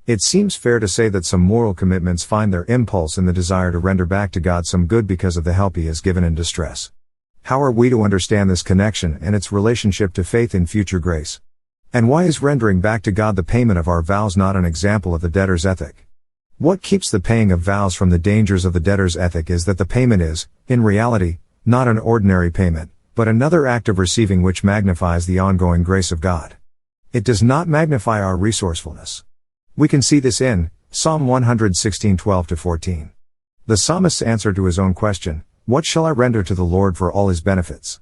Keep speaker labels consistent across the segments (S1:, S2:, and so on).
S1: It seems fair to say that some moral commitments find their impulse in the desire to render back to God some good because of the help He has given in distress. How are we to understand this connection and its relationship to faith in future grace? And why is rendering back to God the payment of our vows not an example of the debtor's ethic? What keeps the paying of vows from the dangers of the debtor's ethic is that the payment is, in reality, not an ordinary payment, but another act of receiving which magnifies the ongoing grace of God. It does not magnify our resourcefulness. We can see this in Psalm 116:12-14. The psalmist's answer to his own question, "What shall I render to the Lord for all His benefits?"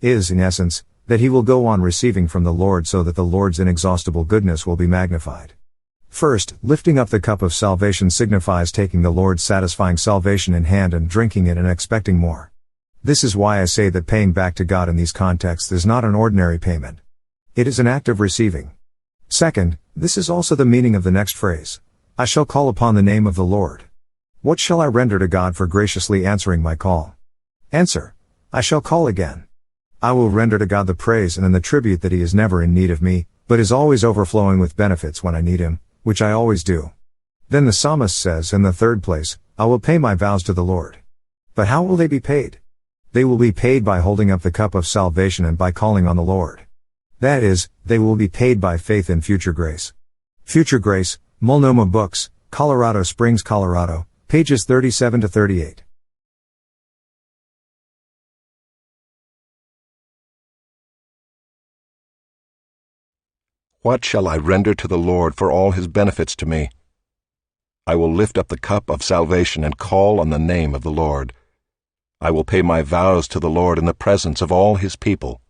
S1: is, in essence, that he will go on receiving from the Lord so that the Lord's inexhaustible goodness will be magnified. First, lifting up the cup of salvation signifies taking the Lord's satisfying salvation in hand and drinking it and expecting more. This is why I say that paying back to God in these contexts is not an ordinary payment. It is an act of receiving. Second, this is also the meaning of the next phrase, "I shall call upon the name of the Lord." What shall I render to God for graciously answering my call? Answer: I shall call again. I will render to God the praise and the tribute that He is never in need of me, but is always overflowing with benefits when I need Him, which I always do. Then the psalmist says in the third place, "I will pay my vows to the Lord." But how will they be paid? They will be paid by holding up the cup of salvation and by calling on the Lord. That is, they will be paid by faith in future grace. Future Grace, Multnomah Books, Colorado Springs, Colorado, pages 37-38.
S2: What shall I render to the Lord for all His benefits to me? I will lift up the cup of salvation and call on the name of the Lord. I will pay my vows to the Lord in the presence of all His people.